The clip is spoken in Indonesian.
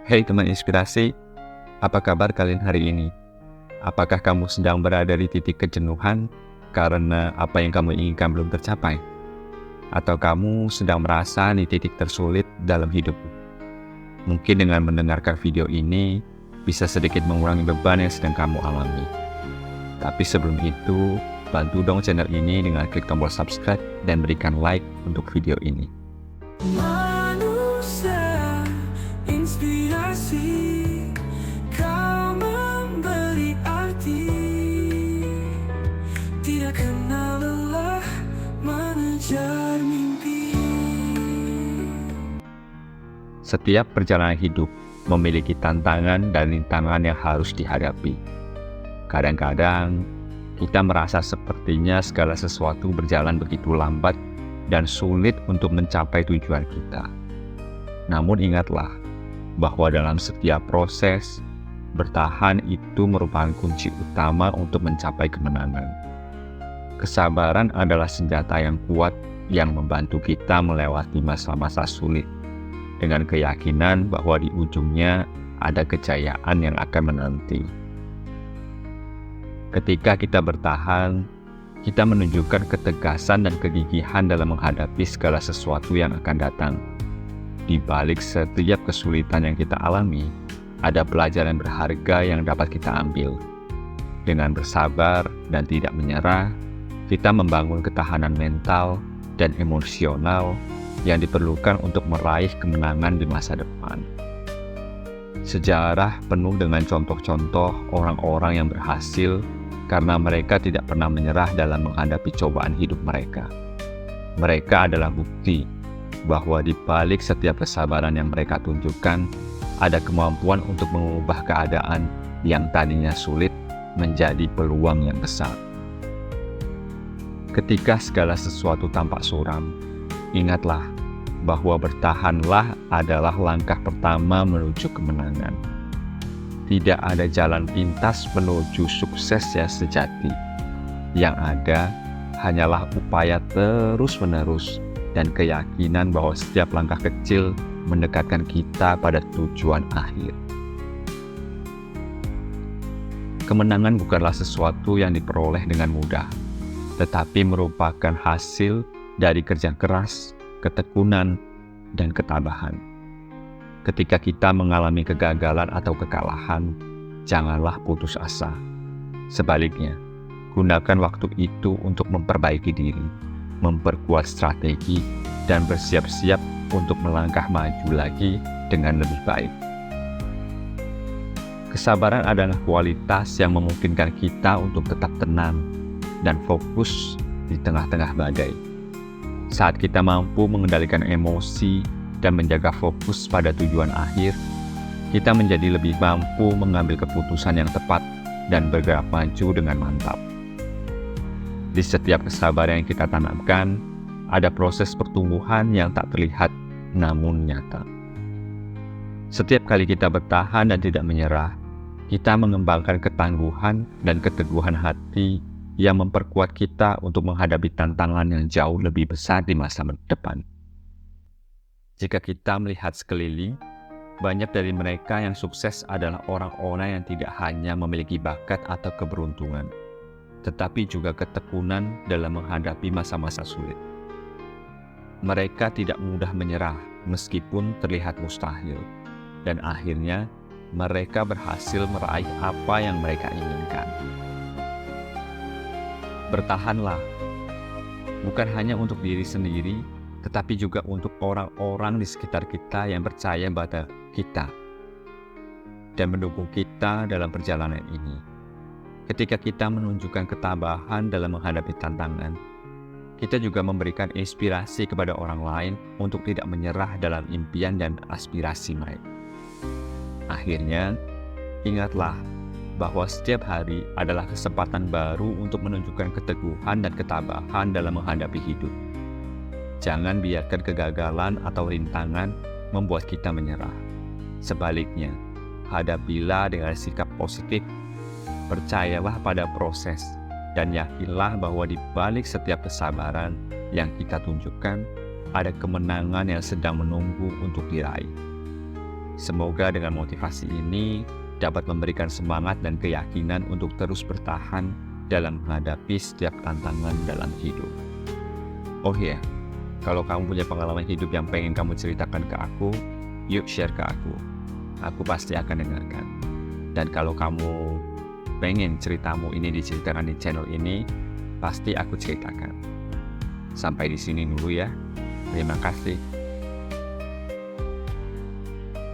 Hei teman inspirasi, apa kabar kalian hari ini? Apakah kamu sedang berada di titik kejenuhan karena apa yang kamu inginkan belum tercapai? Atau kamu sedang merasa di titik tersulit dalam hidupmu? Mungkin dengan mendengarkan video ini, bisa sedikit mengurangi beban yang sedang kamu alami. Tapi sebelum itu, bantu dong channel ini dengan klik tombol subscribe dan berikan like untuk video ini. Manusia inspirasi, kau memberi arti, tidak kenal lelah mengejar mimpi. Setiap perjalanan hidup memiliki tantangan dan rintangan yang harus dihadapi. Kadang-kadang kita merasa sepertinya segala sesuatu berjalan begitu lambat dan sulit untuk mencapai tujuan kita. Namun ingatlah bahwa dalam setiap proses, bertahan itu merupakan kunci utama untuk mencapai kemenangan. Kesabaran adalah senjata yang kuat yang membantu kita melewati masa-masa sulit, dengan keyakinan bahwa di ujungnya ada kejayaan yang akan menanti. Ketika kita bertahan, kita menunjukkan ketegasan dan kegigihan dalam menghadapi segala sesuatu yang akan datang. Di balik setiap kesulitan yang kita alami, ada pelajaran berharga yang dapat kita ambil. Dengan bersabar dan tidak menyerah, kita membangun ketahanan mental dan emosional yang diperlukan untuk meraih kemenangan di masa depan. Sejarah penuh dengan contoh-contoh orang-orang yang berhasil karena mereka tidak pernah menyerah dalam menghadapi cobaan hidup mereka. Mereka adalah bukti bahwa di balik setiap kesabaran yang mereka tunjukkan, ada kemampuan untuk mengubah keadaan yang tadinya sulit menjadi peluang yang besar. Ketika segala sesuatu tampak suram, ingatlah bahwa bertahanlah adalah langkah pertama menuju kemenangan. Tidak ada jalan pintas menuju sukses yang sejati. Yang ada hanyalah upaya terus-menerus dan keyakinan bahwa setiap langkah kecil mendekatkan kita pada tujuan akhir. Kemenangan bukanlah sesuatu yang diperoleh dengan mudah, tetapi merupakan hasil dari kerja keras, ketekunan, dan ketabahan. Ketika kita mengalami kegagalan atau kekalahan, janganlah putus asa. Sebaliknya, gunakan waktu itu untuk memperbaiki diri, memperkuat strategi, dan bersiap-siap untuk melangkah maju lagi dengan lebih baik. Kesabaran adalah kualitas yang memungkinkan kita untuk tetap tenang dan fokus di tengah-tengah badai. Saat kita mampu mengendalikan emosi dan menjaga fokus pada tujuan akhir, kita menjadi lebih mampu mengambil keputusan yang tepat dan bergerak maju dengan mantap. Di setiap kesabaran yang kita tanamkan, ada proses pertumbuhan yang tak terlihat namun nyata. Setiap kali kita bertahan dan tidak menyerah, kita mengembangkan ketangguhan dan keteguhan hati yang memperkuat kita untuk menghadapi tantangan yang jauh lebih besar di masa depan. Jika kita melihat sekeliling, banyak dari mereka yang sukses adalah orang-orang yang tidak hanya memiliki bakat atau keberuntungan, tetapi juga ketekunan dalam menghadapi masa-masa sulit. Mereka tidak mudah menyerah meskipun terlihat mustahil, dan akhirnya mereka berhasil meraih apa yang mereka inginkan. Bertahanlah, bukan hanya untuk diri sendiri, tetapi juga untuk orang-orang di sekitar kita yang percaya pada kita dan mendukung kita dalam perjalanan ini. Ketika kita menunjukkan ketabahan dalam menghadapi tantangan, kita juga memberikan inspirasi kepada orang lain untuk tidak menyerah dalam impian dan aspirasi mereka. Akhirnya, ingatlah bahwa setiap hari adalah kesempatan baru untuk menunjukkan keteguhan dan ketabahan dalam menghadapi hidup. Jangan biarkan kegagalan atau rintangan membuat kita menyerah. Sebaliknya, hadapilah dengan sikap positif, percayalah pada proses, dan yakinlah bahwa di balik setiap kesabaran yang kita tunjukkan, ada kemenangan yang sedang menunggu untuk diraih. Semoga dengan motivasi ini dapat memberikan semangat dan keyakinan untuk terus bertahan dalam menghadapi setiap tantangan dalam hidup. Oh iya, kalau kamu punya pengalaman hidup yang pengen kamu ceritakan ke aku, yuk share ke aku. Aku pasti akan dengarkan. Dan kalau kamu pengen ceritamu ini diceritakan di channel ini, pasti aku ceritakan. Sampai di sini dulu ya. Terima kasih.